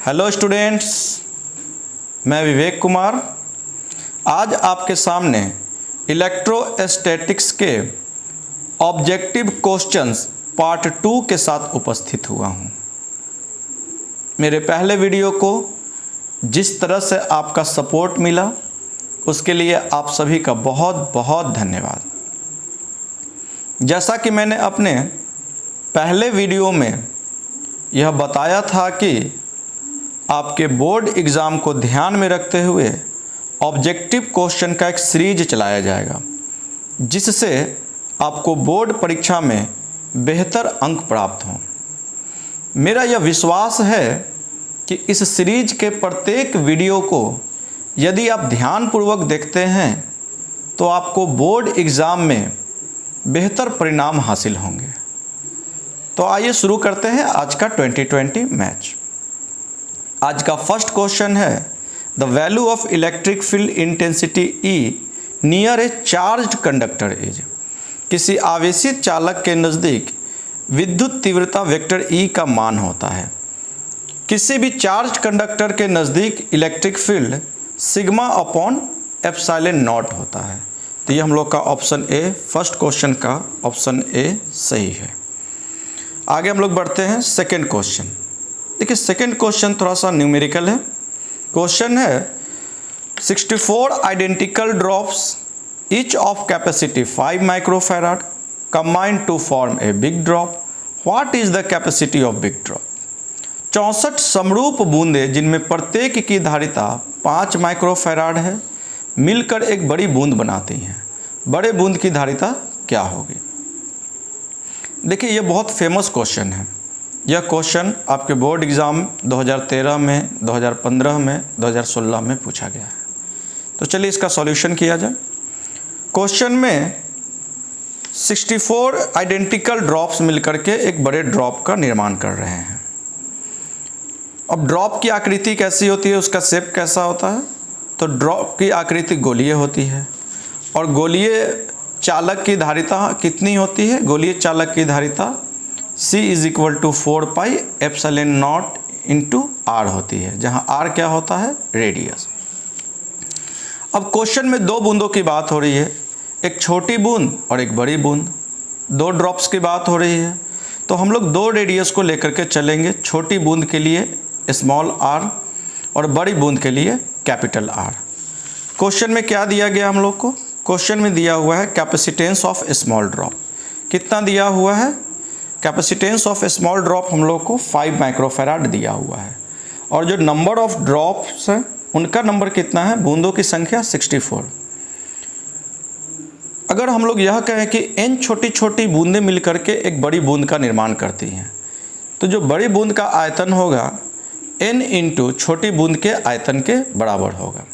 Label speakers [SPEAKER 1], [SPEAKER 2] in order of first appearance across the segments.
[SPEAKER 1] Hello students, मैं विवेक कुमार आज आपके सामने इलेक्ट्रोस्टैटिक्स के ऑब्जेक्टिव क्वेश्चंस पार्ट 2 के साथ उपस्थित हुआ हूं। मेरे पहले वीडियो को जिस तरह से आपका सपोर्ट मिला उसके लिए आप सभी का बहुत बहुत धन्यवाद। जैसा कि मैंने अपने पहले वीडियो में यह बताया था कि आपके बोर्ड एग्ज़ाम को ध्यान में रखते हुए ऑब्जेक्टिव क्वेश्चन का एक सीरीज चलाया जाएगा जिससे आपको बोर्ड परीक्षा में बेहतर अंक प्राप्त हों। मेरा यह विश्वास है कि इस सीरीज के प्रत्येक वीडियो को यदि आप ध्यानपूर्वक देखते हैं तो आपको बोर्ड एग्ज़ाम में बेहतर परिणाम हासिल होंगे। तो आइए शुरू करते हैं आज का 2020 मैच। आज का फर्स्ट क्वेश्चन है the value of electric field intensity E near A charged conductor is. किसी आवेशित चालक के नज़दीक विद्युत तीव्रता वेक्टर ई का मान होता है। किसी भी चार्ज कंडक्टर के नज़दीक electric field sigma upon epsilon naught होता है। तो ये हम लोग का ऑप्शन ए, फर्स्ट क्वेश्चन का ऑप्शन ए सही है। आगे हम लोग बढ़ते हैं सेकेंड क्वेश्चन। देखिए सेकेंड क्वेश्चन थोड़ा सा न्यूमेरिकल है। क्वेश्चन है 64 identical drops each of capacity 5 microfarad combined to form a big drop. What is the capacity of big drop? 64 समरूप बूंदें जिनमें प्रत्येक की धारिता 5 माइक्रोफैराड है मिलकर एक बड़ी बूंद बनाती हैं। बड़े बूंद की धारिता क्या होगी? देखिए ये बहुत फेमस क्वेश्चन है। यह क्वेश्चन आपके बोर्ड एग्ज़ाम 2013 में, 2015 में, 2016 में पूछा गया है। तो चलिए इसका सॉल्यूशन किया जाए। क्वेश्चन में 64 आइडेंटिकल ड्रॉप्स मिलकर के एक बड़े ड्रॉप का निर्माण कर रहे हैं। अब ड्रॉप की आकृति कैसी होती है, उसका शेप कैसा होता है? तो ड्रॉप की आकृति गोलीय होती है और गोलीय चालक की धारिता कितनी होती है? गोलीय चालक की धारिता C is equal to 4 pi epsilon naught into R होती है, जहाँ R क्या होता है? रेडियस। अब क्वेश्चन में दो बूंदों की बात हो रही है, एक छोटी बूंद और एक बड़ी बूंद। दो ड्रॉप्स की बात हो रही है तो हम लोग दो रेडियस को लेकर के चलेंगे। छोटी बूंद के लिए स्मॉल r और बड़ी बूंद के लिए कैपिटल R। क्वेश्चन में क्या दिया गया हम लोग को? क्वेश्चन में दिया हुआ है कैपेसिटेंस ऑफ स्मॉल ड्रॉप। कितना दिया हुआ है? कैपेसिटेंस ऑफ स्मॉल ड्रॉप हम लोग को 5 माइक्रोफैराड दिया हुआ है और जो नंबर ऑफ ड्रॉप्स हैं उनका नंबर कितना है? बूंदों की संख्या 64। अगर हम लोग यह कहें कि n छोटी छोटी बूंदें मिलकर के एक बड़ी बूंद का निर्माण करती हैं तो जो बड़ी बूंद का आयतन होगा n इंटू छोटी बूंद के आयतन के बराबर होगा।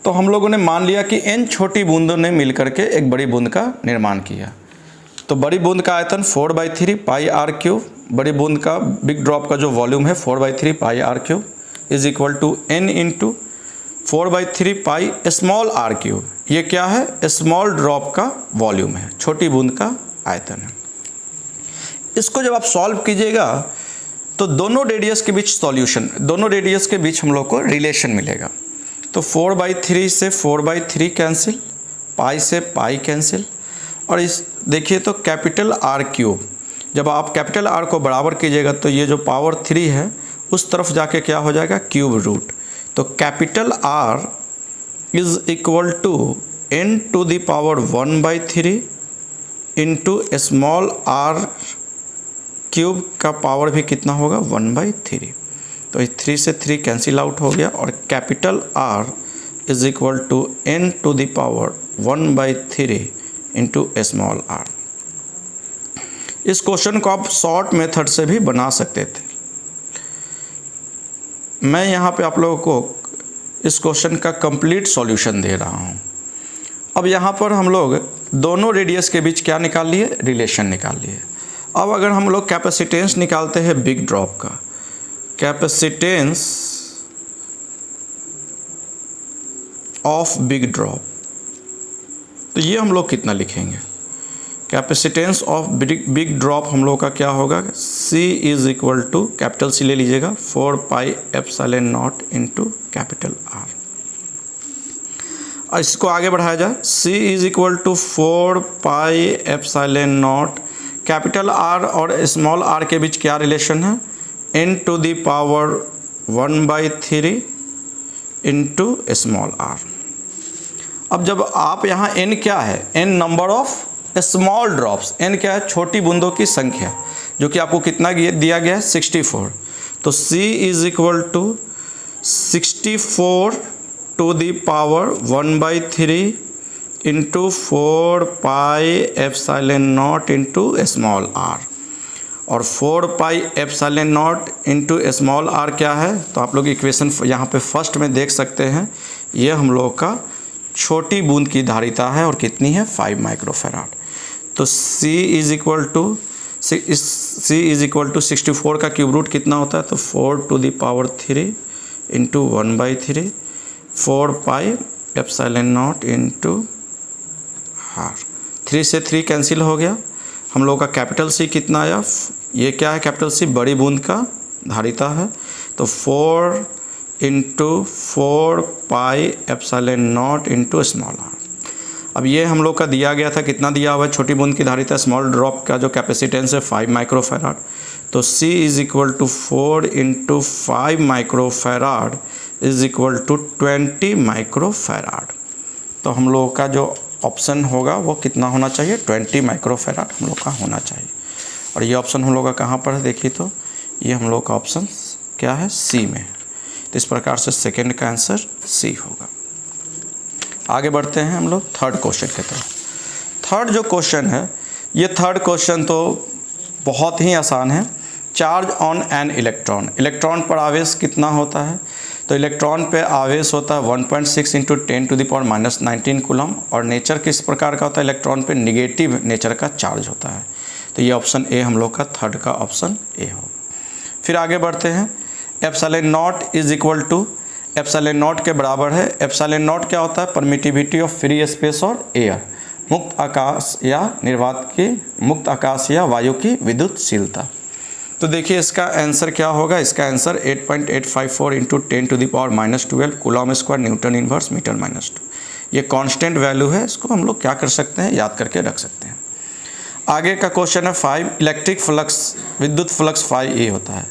[SPEAKER 1] तो हम लोगों ने मान लिया कि n छोटी बूंदों ने मिलकर के एक बड़ी बूंद का निर्माण किया। तो बड़ी बूंद का आयतन 4/3 पाई आर क्यूब, बड़ी बूंद का बिग ड्रॉप का जो वॉल्यूम है 4/3 pi r cube is equal to n into 4/3 pi small r cube. ये क्या है? स्मॉल ड्रॉप का वॉल्यूम है, छोटी बूंद का आयतन है। इसको जब आप सॉल्व कीजिएगा तो दोनों रेडियस के बीच सॉल्यूशन, दोनों रेडियस के बीच हम लोग को रिलेशन मिलेगा। तो 4/3 से 4/3 कैंसिल, पाई से पाई कैंसिल और इस देखिए तो कैपिटल R क्यूब, जब आप कैपिटल R को बराबर कीजिएगा तो ये जो पावर 3 है उस तरफ जाके क्या हो जाएगा? Cube root. तो capital R is equal to n to the power 1/3 into small r cube का पावर भी कितना होगा? 1/3। तो इस 3 से 3 कैंसिल आउट हो गया और capital R is equal to n to the power 1/3 into small r। इस क्वेश्चन को आप शॉर्ट मेथड से भी बना सकते थे। मैं यहाँ पे आप लोगों को इस क्वेश्चन का कंप्लीट सॉल्यूशन दे रहा हूँ। अब यहाँ पर हम लोग दोनों रेडियस के बीच क्या निकाल लिए? रिलेशन निकाल लिए। अब अगर हम लोग कैपेसिटेंस निकालते हैं बिग ड्रॉप का, कैपेसिटेंस ऑफ बिग ड्रॉप, तो ये हम लोग कितना लिखेंगे? कैपेसिटेंस ऑफ बिग ड्रॉप हम लोग का क्या होगा, C is equal to capital C ले लीजिएगा 4 pi epsilon naught into capital R। और इसको आगे बढ़ाया जाए, C is equal to 4 pi epsilon naught capital R और स्मॉल r के बीच क्या रिलेशन है, n to the power 1/3 into small r। अब जब आप यहाँ n क्या है, n number of small drops, n क्या है, छोटी बूंदों की संख्या, जो कि आपको कितना दिया गया है 64। तो C is equal to 64 to the power 1/3 into 4 pi epsilon naught into small r। और 4 pi epsilon naught into small r क्या है, तो आप लोग इक्वेशन यहाँ पे फर्स्ट में देख सकते हैं, ये हम लोग का छोटी बूंद की धारिता है और कितनी है 5 माइक्रोफैराड। तो C इज इक्वल टू 64 का क्यूब रूट कितना होता है, तो 4 to the power 3 into 1/3 4 pi epsilon naught into r। 3 से 3 कैंसिल हो गया, हम लोग का कैपिटल C कितना आया, ये क्या है कैपिटल C, बड़ी बूंद का धारिता है, तो 4 into 4 pi epsilon naught into small r। अब ये हम लोग का दिया गया था, कितना दिया हुआ है, छोटी बूंद की धारिता स्मॉल ड्रॉप का जो कैपेसिटेंस है 5 माइक्रोफैराड। तो C is equal to 4 into 5 microfarad is equal to 20 microfarad. तो हम लोग का जो ऑप्शन होगा वो कितना होना चाहिए, 20 माइक्रोफैराड हम लोग का होना चाहिए। और ये ऑप्शन हम लोग का कहाँ पर है, देखिए तो ये हम लोग का ऑप्शन क्या है, C में। तो इस प्रकार से सेकंड का आंसर C होगा। आगे बढ़ते हैं हम लोग थर्ड क्वेश्चन की तरफ। थर्ड जो क्वेश्चन है, ये थर्ड क्वेश्चन तो बहुत ही आसान है। Charge on an electron, electron पर आवेश कितना होता है, तो इलेक्ट्रॉन पे आवेश होता है 1.6 into 10 to the power -19 coulomb. और नेचर किस प्रकार का होता है, इलेक्ट्रॉन पे निगेटिव नेचर का चार्ज होता है। तो ये ऑप्शन ए हम लोग का थर्ड का ऑप्शन ए होगा। फिर आगे बढ़ते हैं, epsilon naught is equal to, epsilon naught के बराबर है, एप्सिलॉन नॉट क्या होता है, परमिटिविटी ऑफ फ्री स्पेस और एयर, मुक्त आकाश या निर्वात की, मुक्त आकाश या वायु की विद्युतशीलता। तो देखिए इसका आंसर क्या होगा, इसका answer 8.854 into 10 to the power -12 coulomb square newton inverse metre -2। ये कांस्टेंट वैल्यू है, इसको हम लोग क्या कर सकते हैं, याद करके रख सकते हैं। आगे का क्वेश्चन है 5, इलेक्ट्रिक फ्लक्स, विद्युत फ्लक्स फाई ए होता है।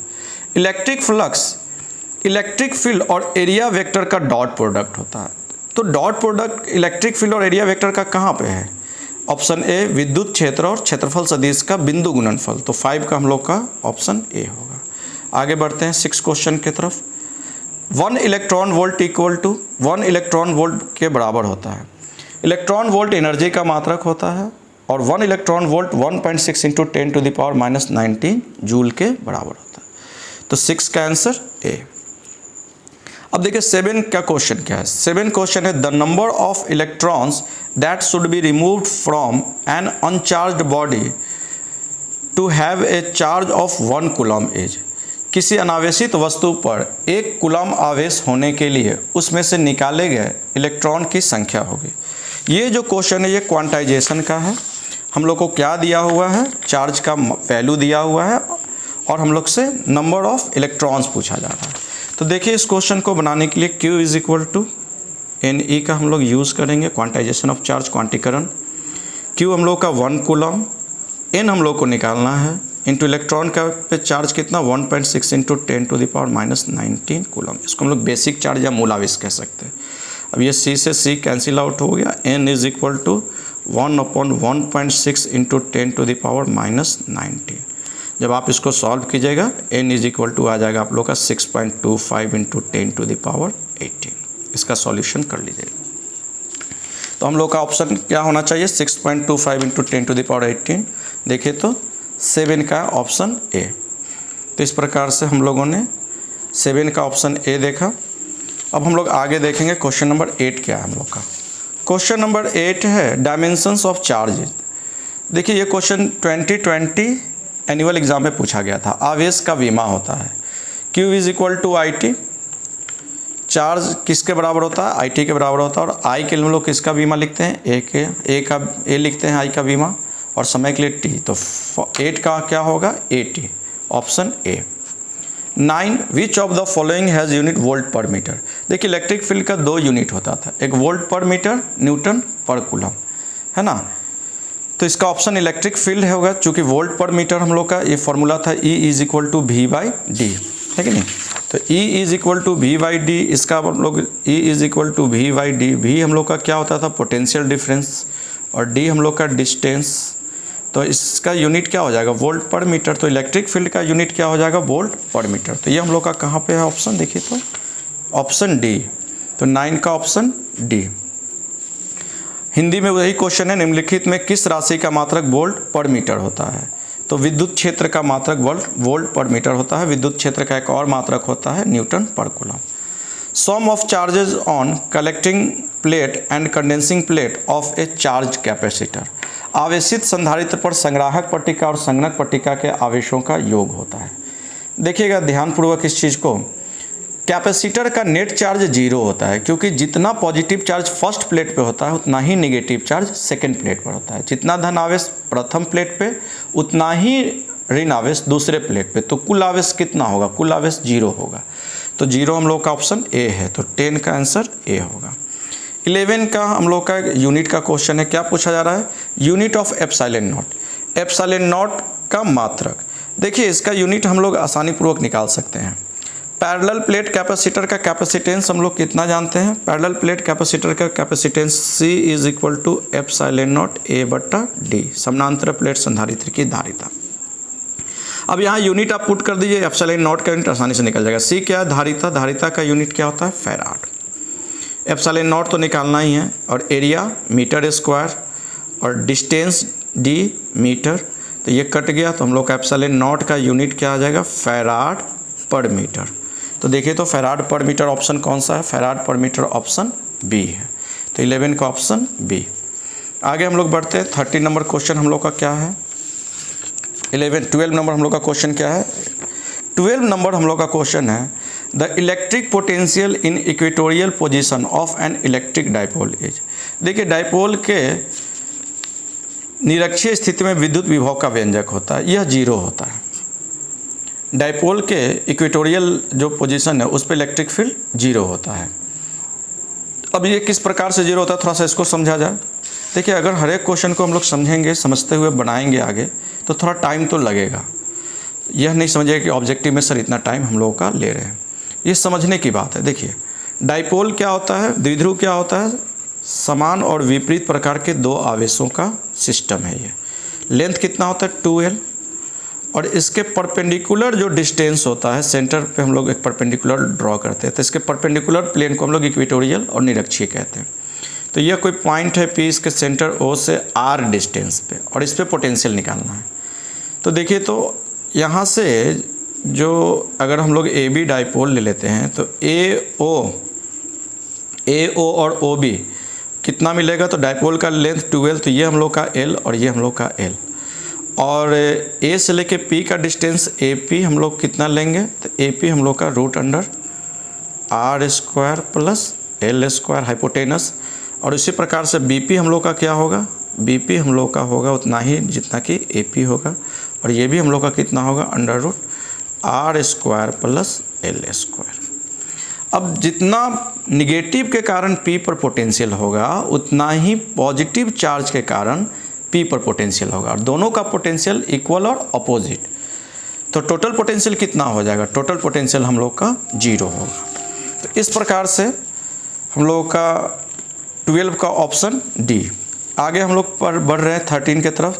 [SPEAKER 1] इलेक्ट्रिक फ्लक्स इलेक्ट्रिक फील्ड और एरिया वेक्टर का डॉट प्रोडक्ट होता है। तो डॉट प्रोडक्ट इलेक्ट्रिक फील्ड और एरिया वेक्टर का कहाँ पे है, ऑप्शन ए विद्युत क्षेत्र और क्षेत्रफल सदिश का बिंदु गुणनफल। तो 5 का हम लोग का ऑप्शन ए होगा। आगे बढ़ते हैं 6 क्वेश्चन की तरफ। 1 electron volt equal to, 1 electron volt के बराबर होता है। इलेक्ट्रॉन वोल्ट एनर्जी का मात्रक होता है और 1 electron volt 1.6 into 10 to the power -19 joule के बराबर होता है। तो 6 का आंसर ए। अब देखिए 7 का क्वेश्चन क्या है। 7 क्वेश्चन है, the number of electrons that should be removed from an uncharged body to have a charge of 1 coulomb is. किसी अनावेशित वस्तु पर 1 कूलम आवेश होने के लिए उसमें से निकाले गए इलेक्ट्रॉन की संख्या होगी। ये जो क्वेश्चन है ये क्वांटाइजेशन का है। हम लोग को क्या दिया हुआ है, चार्ज का वैल्यू दिया हुआ है और हम लोग से नंबर ऑफ इलेक्ट्रॉन्स पूछा जा रहा है। तो देखिए इस क्वेश्चन को बनाने के लिए Q is equal to NE का हम लोग यूज़ करेंगे, क्वांटाइजेशन ऑफ चार्ज, क्वांटीकरण। Q हम लोग का 1 कूलम, N हम लोग को निकालना है, इंटू इलेक्ट्रॉन का पे चार्ज कितना 1.6 into 10 to the power -19 coulomb. इसको हम लोग बेसिक चार्ज या मूल आवेश कह सकते हैं। अब ये C से C कैंसिल आउट हो गया। N is equal to 1/1.6 into 10 to the power -19। जब आप इसको सॉल्व कीजिएगा N इज इक्वल टू आ जाएगा आप लोग का 6.25 इंटू 10 टू द पावर 18। इसका सॉल्यूशन कर लीजिएगा। तो हम लोग का ऑप्शन क्या होना चाहिए, 6.25 इंटू 10 टू द पावर 18। देखिए तो 7 का ऑप्शन ए। तो इस प्रकार से हम लोगों ने 7 का ऑप्शन ए देखा। अब हम लोग आगे देखेंगे क्वेश्चन नंबर 8 क्या है हम लोग का। क्वेश्चन नंबर 8 है डायमेंशंस ऑफ चार्ज। देखिए ये क्वेश्चन 2020 एनुअल एग्जाम में पूछा गया था। आवेश का विमा होता है, Q is equal to IT। Charge किसके बराबर होता है, IT के बराबर होता है। और I के हम लोग किसका बीमा लिखते हैं, A लिखते हैं I का बीमा। और समय के लिए टी, तो 8 का क्या होगा, AT, option A. 9 which of the following has unit volt पर मीटर। देखिए इलेक्ट्रिक फील्ड का 2 यूनिट होता था, एक वोल्ट पर मीटर, न्यूटन पर कूलम, है ना। तो इसका ऑप्शन इलेक्ट्रिक फील्ड होगा, चूँकि वोल्ट पर मीटर हम लोग का ये फॉर्मूला था E is equal to V/D, है कि नहीं। तो E is equal to V/D, इसका हम लोग E is equal to V/D, V हम लोग का क्या होता था, पोटेंशियल डिफरेंस, और D हम लोग का डिस्टेंस। तो इसका यूनिट क्या हो जाएगा, वोल्ट पर मीटर। तो इलेक्ट्रिक फील्ड का यूनिट क्या हो जाएगा, वोल्ट पर मीटर। तो ये हम लोग का कहाँ पे है ऑप्शन, देखिए तो ऑप्शन डी। तो 9 का ऑप्शन डी। हिंदी में वही क्वेश्चन है, निम्नलिखित में किस राशि का मात्रक वोल्ट पर मीटर होता है। तो विद्युत क्षेत्र का मात्रक वोल्ट पर मीटर होता है। विद्युत क्षेत्र का एक और मात्रक होता है न्यूटन पर coulomb. Sum of charges on collecting plate and condensing plate of a charge capacitor. आवेशित संधारित्र पर संग्राहक पट्टिका और संगणक पट्टिका के आवेशों का योग होता है। देखिएगा ध्यानपूर्वक इस चीज़ को, कैपेसिटर का नेट चार्ज 0 होता है, क्योंकि जितना पॉजिटिव चार्ज फर्स्ट प्लेट पे होता है उतना ही नेगेटिव चार्ज सेकंड प्लेट पर होता है। जितना धन आवेश प्रथम प्लेट पे उतना ही ऋण आवेश दूसरे प्लेट पे। तो कुल आवेश कितना होगा, कुल आवेश 0 होगा। तो 0 हम लोग का ऑप्शन ए है। तो 10 का आंसर ए होगा। 11 का हम लोग का यूनिट का क्वेश्चन है। क्या पूछा जा रहा है, unit of epsilon not. Epsilon naught का मात्रक। देखिए इसका यूनिट हम लोग आसानी पूर्वक निकाल सकते हैं। पैरेलल प्लेट कैपेसिटर का कैपेसिटेंस हम लोग कितना जानते हैं, पैरेलल प्लेट कैपेसिटर का capacitance C is equal to epsilon naught A/D, समानांतर प्लेट संधारित्र की धारिता। अब यहाँ यूनिट आप पुट कर दीजिए, एप्सिलॉन नॉट का यूनिट आसानी से निकल जाएगा। C क्या है, धारिता, धारिता का यूनिट क्या होता है, फैराड। एप्सिलॉन नॉट तो निकालना ही है, और एरिया मीटर स्क्वायर, और डिस्टेंस D मीटर। तो ये कट गया, तो हम लोग का एप्सिलॉन नॉट का यूनिट क्या आ जाएगा, फैराड पर मीटर। तो देखिए तो फैराड पर मीटर ऑप्शन कौन सा है, फैराड पर मीटर ऑप्शन बी है। तो 11 का ऑप्शन बी। आगे हम लोग बढ़ते हैं। 13 नंबर क्वेश्चन हम लोग का क्या है, 12 नंबर हम लोग का क्वेश्चन क्या है, 12 नंबर हम लोग का क्वेश्चन है, the electric potential in equatorial position of an electric dipole is. देखिए डाइपोल के निरक्षीय स्थिति में विद्युत विभव का व्यंजक होता है, यह 0 होता है। डाइपोल के इक्वेटोरियल जो पोजीशन है उस पर इलेक्ट्रिक फील्ड 0 होता है। अब ये किस प्रकार से 0 होता है, थोड़ा सा इसको समझा जाए। देखिए अगर हर एक क्वेश्चन को हम लोग समझेंगे, समझते हुए बनाएंगे आगे, तो थोड़ा टाइम तो लगेगा। यह नहीं समझिए कि ऑब्जेक्टिव में सर इतना टाइम हम लोगों का ले रहे हैं, ये समझने की बात है। देखिए डाइपोल क्या होता है, द्विध्रुव क्या होता है, समान और विपरीत प्रकार के 2 आवेशों का सिस्टम है। ये लेंथ कितना होता है, 2L, और इसके परपेंडिकुलर जो डिस्टेंस होता है, सेंटर पे हम लोग एक परपेंडिकुलर ड्रॉ करते हैं, तो इसके परपेंडिकुलर प्लेन को हम लोग इक्वेटोरियल और निरक्षीय कहते हैं। तो यह कोई पॉइंट है P, इसके सेंटर O से R डिस्टेंस पे, और इस पर पोटेंशियल निकालना है। तो देखिए तो यहाँ से जो अगर हम लोग AB डाइपोल ले लेते हैं, तो AO और OB कितना मिलेगा, तो डाइपोल का लेंथ 2L, तो ये हम लोग का L और ये हम लोग का L, और A से लेके P का डिस्टेंस AP हम लोग कितना लेंगे, तो AP हम लोग का √R² प्लस L² हाइपोटेनस, और इसी प्रकार से BP हम लोग का क्या होगा, BP हम लोग का होगा उतना ही जितना कि AP होगा, और ये भी हम लोग का कितना होगा, √R² प्लस L²। अब जितना निगेटिव के कारण P पर पोटेंशियल होगा उतना ही पॉजिटिव चार्ज के कारण P पर पोटेंशियल होगा, और दोनों का पोटेंशियल इक्वल और अपोजिट। तो टोटल पोटेंशियल कितना हो जाएगा, टोटल पोटेंशियल हम लोग का 0 होगा। तो इस प्रकार से हम लोग का 12 का ऑप्शन डी। आगे हम लोग पर बढ़ रहे हैं 13 के तरफ।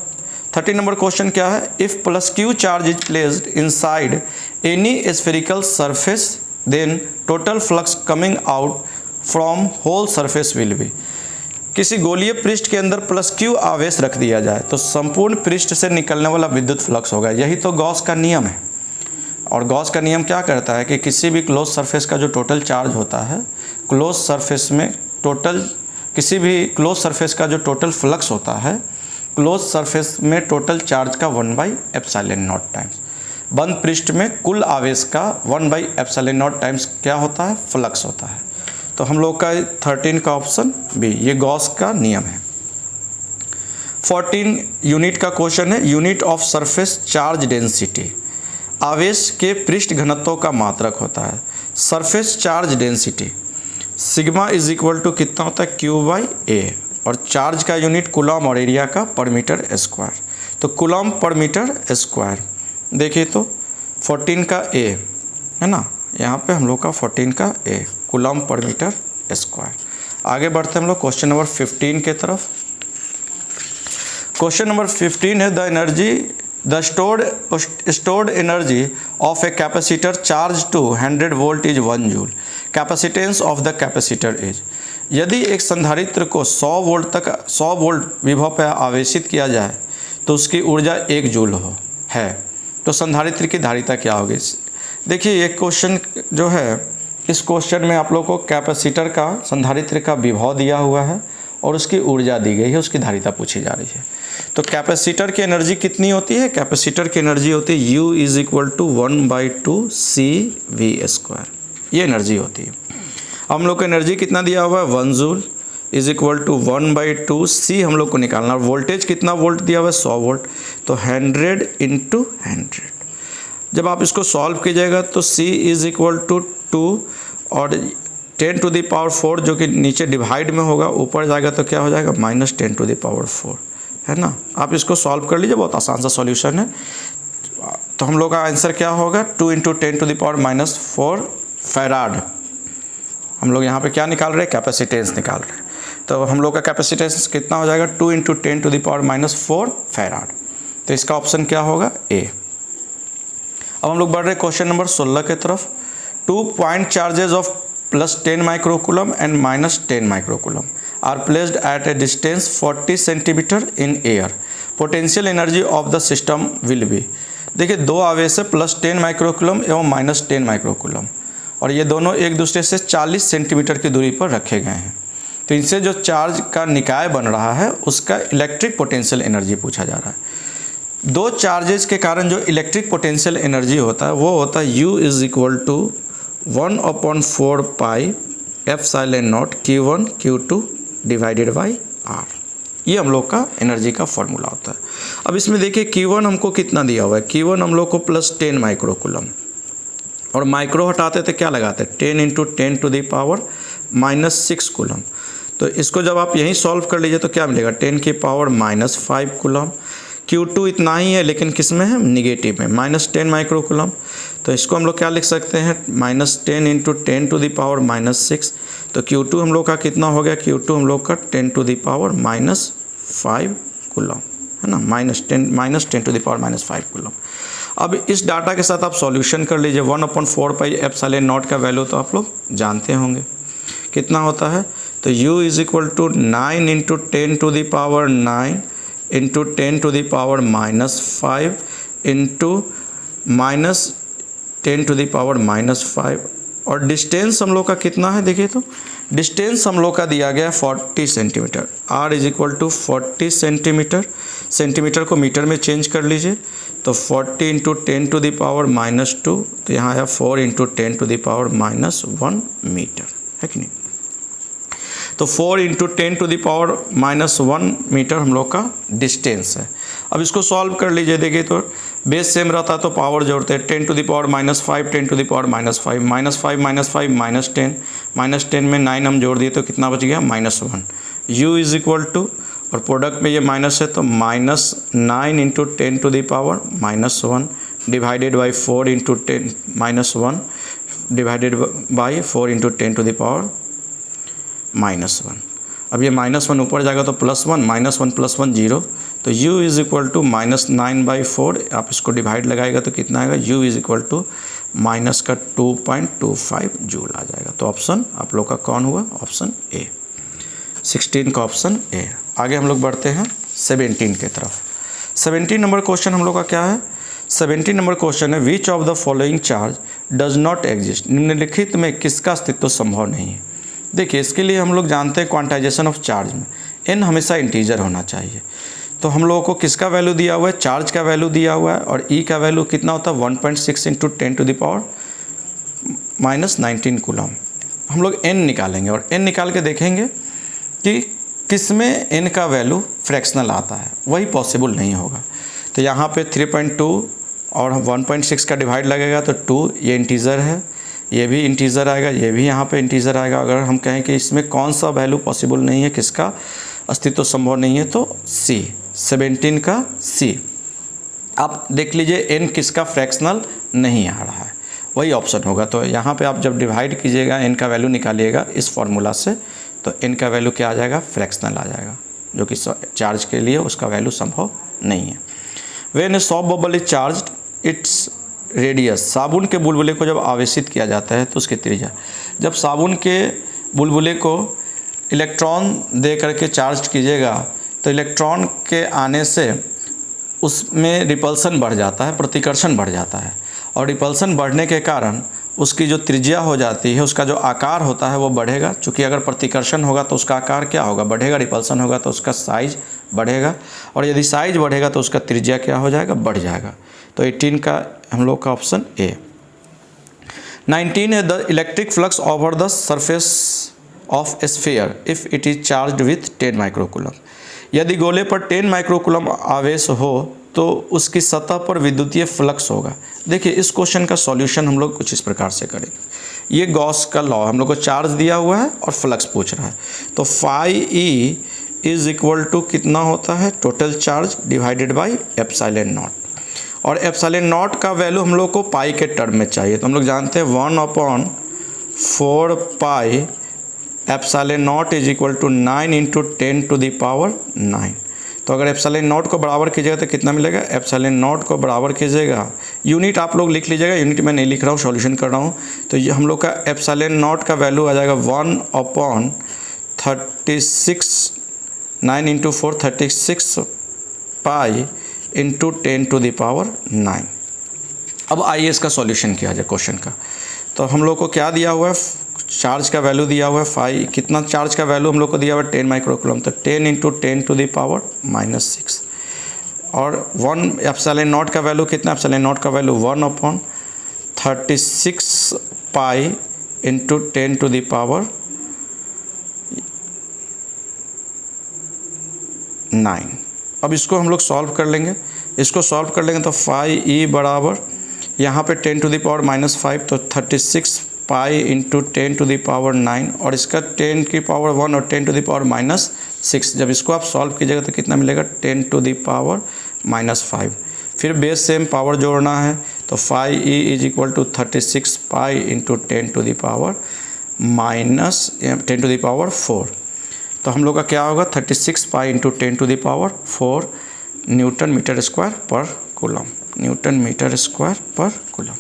[SPEAKER 1] 13 नंबर क्वेश्चन क्या है, if plus Q charge is placed inside any spherical surface then total flux coming out from whole surface will be. किसी गोलीय पृष्ठ के अंदर प्लस क्यू आवेश रख दिया जाए तो संपूर्ण पृष्ठ से निकलने वाला विद्युत फ्लक्स होगा। यही तो गॉस का नियम है। और गॉस का नियम क्या करता है कि किसी भी क्लोज सरफेस का जो टोटल चार्ज होता है, क्लोज सरफेस में टोटल किसी भी क्लोज सरफेस का जो टोटल फ्लक्स होता है, क्लोज सरफेस में टोटल चार्ज का 1/ε0 टाइम्स, बंद पृष्ठ में कुल आवेश का 1/ε0 टाइम्स क्या होता है, फ्लक्स होता है। तो हम लोग का 13 का ऑप्शन बी, ये गॉस का नियम है। 14 यूनिट का क्वेश्चन है, unit of surface charge density, आवेश के पृष्ठ घनत्व का मात्रक होता है। Surface charge density sigma is equal to कितना होता है, क्यू बाई ए, और चार्ज का यूनिट कूलम और एरिया का पर मीटर स्क्वायर, तो कूलम पर मीटर स्क्वायर। देखिए तो 14 का ए है ना, यहाँ पे हम लोग का 14 का ए कूलम पर मीटर स्क्वायर। आगे बढ़ते हैं हम लोग क्वेश्चन नंबर 15 के तरफ। क्वेश्चन नंबर 15 है the stored energy of a capacitor charge to 100 volt is 1 joule, capacitance of the capacitor is. यदि एक संधारित्र को 100 वोल्ट विभव पर आवेशित किया जाए तो उसकी ऊर्जा 1 जूल है, तो संधारित्र की धारिता क्या होगी। देखिए ये क्वेश्चन जो है, इस क्वेश्चन में आप लोग को कैपेसिटर का, संधारित्र का विभव दिया हुआ है और उसकी ऊर्जा दी गई है, उसकी धारिता पूछी जा रही है। तो कैपेसिटर की एनर्जी कितनी होती है, कैपेसिटर की एनर्जी होती है U is equal to 1/2 CV², ये एनर्जी होती है। हम लोग को एनर्जी कितना दिया हुआ है, 1 joule is equal to 1/2 C हम लोग को निकालना, और वोल्टेज कितना वोल्ट दिया हुआ है, 100 वोल्ट, तो 100 × 100। जब आप इसको सॉल्व कीजिएगा तो C इज इक्वल टू 2 और 10⁴ जो कि नीचे डिवाइड में होगा, ऊपर जाएगा तो क्या हो जाएगा, -10⁴, है ना। आप इसको सॉल्व कर लीजिए, बहुत आसान सा सॉल्यूशन है। तो हम लोग का आंसर क्या होगा, 2 × 10⁻⁻⁴ फैराड। हम लोग यहाँ पे क्या निकाल रहे हैं, कैपेसिटेंस निकाल रहे हैं। तो हम लोग का कैपेसिटेंस कितना हो जाएगा, 2 × 10⁻⁴ फैराड। तो इसका ऑप्शन क्या होगा, ए। अब हम लोग बढ़ रहे हैं क्वेश्चन नंबर 16 के तरफ। 2 point charges of +10 microcoulomb and -10 microcoulomb are placed at a distance 40 centimetre in air, potential energy of the system will be. देखिए दो आवेश है, +10 माइक्रोकूलम एवं -10 माइक्रोकूलम, और ये दोनों एक दूसरे से 40 सेंटीमीटर की दूरी पर रखे गए हैं। तो इनसे जो चार्ज का निकाय बन रहा है उसका इलेक्ट्रिक पोटेंशियल एनर्जी पूछा जा रहा है। दो चार्जेस के कारण जो इलेक्ट्रिक पोटेंशियल एनर्जी होता है वो होता है U is equal to 1/4 pi ε0 Q1 Q2 divided by R। ये हम लोग का एनर्जी का फॉर्मूला होता है। अब इसमें देखिए Q1 हमको कितना दिया हुआ है, Q1 हम लोग को +10 माइक्रोकूलम, और माइक्रो हटाते थे क्या लगाते, 10 × 10⁻⁻6 कूलम। तो इसको जब आप यहीं सॉल्व कर लीजिए तो क्या मिलेगा, 10⁻⁻5 कूलम। Q2 इतना ही है लेकिन किस में है, निगेटिव में, -10 माइक्रोकूलम। तो इसको हम लोग क्या लिख सकते हैं, -10 × 10⁻⁻6। तो Q2 हम लोग का कितना हो गया, Q2 हम लोग का 10⁻⁻5 कूलम, है ना, -10⁻⁻5 कूलम। अब इस डाटा के साथ आप सॉल्यूशन कर लीजिए। 1/4 पाई ε0 का वैल्यू तो आप लोग जानते होंगे कितना होता है। तो U इज इक्वल टू 9 × 10⁻9 × 10⁻⁻5 × -10⁻�5, और डिस्टेंस हम लोग का कितना है, देखिए तो डिस्टेंस हम लोग का दिया गया 40 centimetre. R is equal to 40 centimetre, centimetre को मीटर में चेंज कर लीजिए। तो 40 × 10⁻⁻2, तो यहाँ है 4 × 10⁻⁻1 मीटर, है कि नहीं। तो 4 × 10⁻⁻1 मीटर हम लोग का डिस्टेंस है। अब इसको सॉल्व कर लीजिए। देखिए तो बेस सेम रहता है तो पावर जोड़ते हैं, 10⁻⁻5 10⁻⁻5 -5 -10 में 9 हम जोड़ दिए तो कितना बच गया, -1। U इज इक्वल टू, और प्रोडक्ट में ये माइनस है तो -9 × 10⁻⁻1 डिवाइडेड बाई 4 × 10⁻1 डिवाइडेड बाई 4 × 10⁻⁻1। अब ये -1 ऊपर जाएगा तो +1, -1 + 1 0। तो U इज इक्वल टू -9/4, आप इसको डिवाइड लगाएगा तो कितना आएगा, U is equal to -2.25 joule आ जाएगा। तो ऑप्शन आप लोग का कौन हुआ, ऑप्शन ए, 16 का ऑप्शन ए। आगे हम लोग बढ़ते हैं 17 के तरफ। 17 नंबर क्वेश्चन हम लोग का क्या है, 17 नंबर क्वेश्चन है which of the following charge does not exist, निम्नलिखित में किसका अस्तित्व संभव नहीं है। देखिए इसके लिए हम लोग जानते हैं क्वांटाइजेशन ऑफ चार्ज में n हमेशा इंटीजर होना चाहिए। तो हम लोगों को किसका वैल्यू दिया हुआ है, चार्ज का वैल्यू दिया हुआ है, और E का वैल्यू कितना होता है 1.6 × 10⁻⁻19 कूलम। हम लोग n निकालेंगे और n निकाल के देखेंगे कि किस में n का वैल्यू फ्रैक्शनल आता है, वही पॉसिबल नहीं होगा। तो यहाँ पे 3.2 और 1.6 का डिवाइड लगेगा तो 2, ये इंटीज़र है, ये भी इंटीज़र आएगा, ये भी यहाँ पे इंटीज़र आएगा। अगर हम कहें कि इसमें कौन सा वैल्यू पॉसिबल नहीं है, किसका अस्तित्व संभव नहीं है, तो C, 17 का C। आप देख लीजिए n किसका फ्रैक्शनल नहीं आ रहा है, वही ऑप्शन होगा। तो यहाँ पे आप जब डिवाइड कीजिएगा, n का वैल्यू निकालिएगा इस फॉर्मूला से, तो n का वैल्यू क्या आ जाएगा, फ्रैक्शनल आ जाएगा, जो कि चार्ज के लिए उसका वैल्यू संभव नहीं है। When A shop bubble is charged its radius, साबुन के बुलबुले को जब आवेशित किया जाता है तो उसकी त्रिज्या, जब साबुन के बुलबुले को इलेक्ट्रॉन दे करके चार्ज कीजिएगा तो इलेक्ट्रॉन के आने से उसमें रिपल्सन बढ़ जाता है, प्रतिकर्षण बढ़ जाता है, और रिपल्सन बढ़ने के कारण उसकी जो त्रिज्या हो जाती है, उसका जो आकार होता है वो बढ़ेगा। चूँकि अगर प्रतिकर्षण होगा तो उसका आकार क्या होगा, बढ़ेगा, रिपल्सन होगा तो उसका साइज बढ़ेगा, और यदि साइज बढ़ेगा तो उसका त्रिज्या क्या हो जाएगा, बढ़ जाएगा। तो 18 का हम लोग का ऑप्शन ए। 19 है the electric flux over the surface of sphere if it is charged with 10 microcoulomb. यदि गोले पर 10 माइक्रोकूलम आवेश हो तो उसकी सतह पर विद्युतीय फ्लक्स होगा। देखिए इस क्वेश्चन का सॉल्यूशन हम लोग कुछ इस प्रकार से करेंगे। ये गॉस का लॉ, हम लोग को चार्ज दिया हुआ है और फ्लक्स पूछ रहा है, तो phi E is equal to कितना होता है, total charge divided by epsilon naught. और एप्सिलॉन नॉट का वैल्यू हम लोग को पाई के टर्म में चाहिए, तो हम लोग जानते हैं 1/4 pi epsilon naught is equal to 9 into 10 to the power 9। तो अगर एप्सिलॉन नॉट को बराबर कीजिएगा तो कितना मिलेगा, एप्सिलॉन नॉट को बराबर कीजिएगा, यूनिट आप लोग लिख लीजिएगा, यूनिट मैं नहीं लिख रहा हूँ, सॉल्यूशन कर रहा हूँ। तो ये हम लोग का एप्सिलॉन नॉट का वैल्यू आ जाएगा 1/36, 9 into 4 36 pi into 10 to the power 9। अब आइए इसका सॉल्यूशन किया जाए क्वेश्चन का। तो हम लोग को क्या दिया हुआ है, चार्ज का वैल्यू दिया हुआ है फाई, कितना चार्ज का वैल्यू हम लोग को दिया हुआ है 10 माइक्रोकूलम, तो 10 इंटू 10 टू द पावर -6। और 1 एप्सिलॉन नॉट का वैल्यू कितना, एप्सिलॉन नॉट का value 1/36 pi into 10 to the power 9। अब इसको हम लोग सॉल्व कर लेंगे, इसको सॉल्व कर लेंगे तो फाई ई बराबर यहाँ पे 10 टू द पावर -5, तो 36 pi into 10 to the power 9, और इसका 10 की पावर 1 और 10 टू द पावर -6। जब इसको आप सॉल्व कीजिएगा तो कितना मिलेगा, 10 टू द पावर -5। फिर बेस सेम पावर जोड़ना है, तो phi E is equal to 36 pi into 10 to the power -10 to the power 4। तो हम लोग का क्या होगा, 36 pi into 10 to the power 4 newton metre square पर कूलम, न्यूटन मीटर स्क्वायर पर कूलम।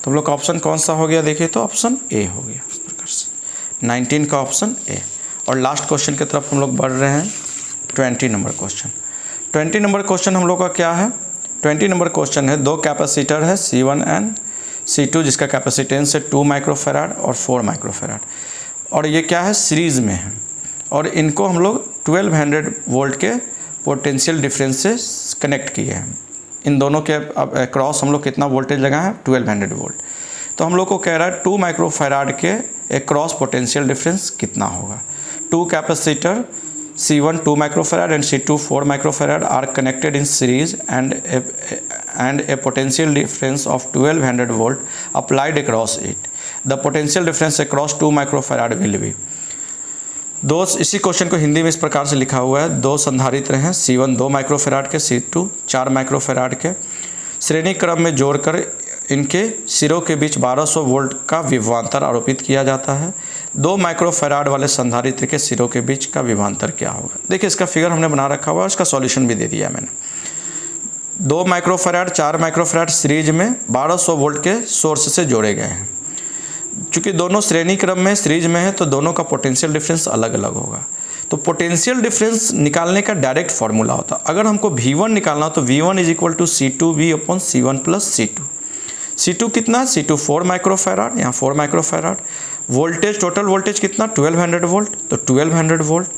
[SPEAKER 1] तो हम लोग का ऑप्शन कौन सा हो गया, देखिए तो ऑप्शन ए हो गया इस प्रकार से, 19 का ऑप्शन ए। और लास्ट क्वेश्चन की तरफ हम लोग बढ़ रहे हैं, 20 नंबर क्वेश्चन। 20 नंबर क्वेश्चन हम लोग का क्या है, 20 नंबर क्वेश्चन है, दो कैपेसिटर है C1 एंड C2 जिसका कैपेसिटेंस है 2 माइक्रोफेराड और 4 माइक्रोफेराड, और ये क्या है, सीरीज़ में है, और इनको हम लोग 1200 वोल्ट के पोटेंशियल डिफरेंस से कनेक्ट किए हैं। इन दोनों के क्रॉस हम लोग कितना वोल्टेज लगाए हैं, 1200 वोल्ट। तो हम लोग को कह रहा है 2 माइक्रोफेराड के एक क्रॉस पोटेंशियल डिफरेंस कितना होगा। 2 capacitor C1 2 microfarad and C2 4 microfarad are connected in series and a potential difference of 1200 volt applied across it. The potential difference across 2 microfarad will be. दो, इसी क्वेश्चन को हिंदी में इस प्रकार से लिखा हुआ है, दो संधारित्र हैं C1 2 माइक्रोफेराड के, C2 4 माइक्रोफेराड के, श्रेणी क्रम में जोड़कर इनके सिरों के बीच 1200 वोल्ट का विभवांतर आरोपित किया जाता है। 2 माइक्रोफेराड वाले संधारित्र के सिरों के बीच का विभवांतर क्या होगा। देखिए इसका फिगर हमने बना रखा हुआ है, इसका सॉल्यूशन भी दे दिया है मैंने। 2 माइक्रोफेराड 4 माइक्रोफेराड सीरीज में 1200 वोल्ट के सोर्स से जोड़े गए हैं। चूँकि दोनों श्रेणी क्रम में सीरीज में है तो दोनों का पोटेंशियल डिफरेंस अलग अलग होगा। तो पोटेंशियल डिफरेंस निकालने का डायरेक्ट फार्मूला होता है, अगर हमको V1 निकालना हो तो V1 is equal to C2V upon C1 plus C2। C2 कितना, C2 4 माइक्रोफेराड, यहाँ 4 माइक्रोफेराड। वोल्टेज, टोटल वोल्टेज कितना 1200 वोल्ट, तो 1200 वोल्ट,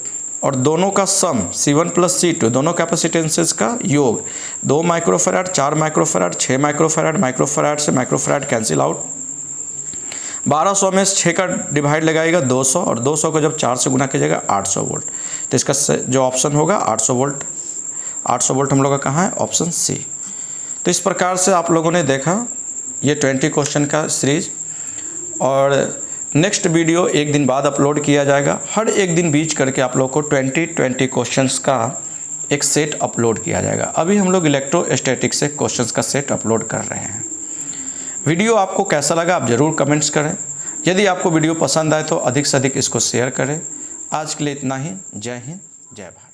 [SPEAKER 1] और दोनों का सम C1 प्लस C2 दोनों कैपेसिटेंसेस का योग 2 माइक्रोफेराड 4 माइक्रोफेराड 6 माइक्रोफेराड, माइक्रोफेराड से माइक्रोफेराड कैंसिल आउट। 1200 में 6 का डिवाइड लगाएगा 200, और 200 को जब 4 से गुना कीजिएगा 800 वोल्ट। तो इसका जो ऑप्शन होगा 800 वोल्ट। 800 वोल्ट हम लोग का कहाँ है? Option C. तो इस प्रकार से आप लोगों ने देखा ये 20 क्वेश्चन का सीरीज, और नेक्स्ट वीडियो एक दिन बाद अपलोड किया जाएगा। हर एक दिन बीच करके आप लोग को 20 क्वेश्चंस का एक सेट अपलोड किया जाएगा। अभी हम लोग इलेक्ट्रोस्टैटिक्स से क्वेश्चंस का सेट अपलोड कर रहे हैं। वीडियो आपको कैसा लगा आप ज़रूर कमेंट्स करें। यदि आपको वीडियो पसंद आए तो अधिक से अधिक इसको शेयर करें। आज के लिए इतना ही। जय हिंद, जय भारत।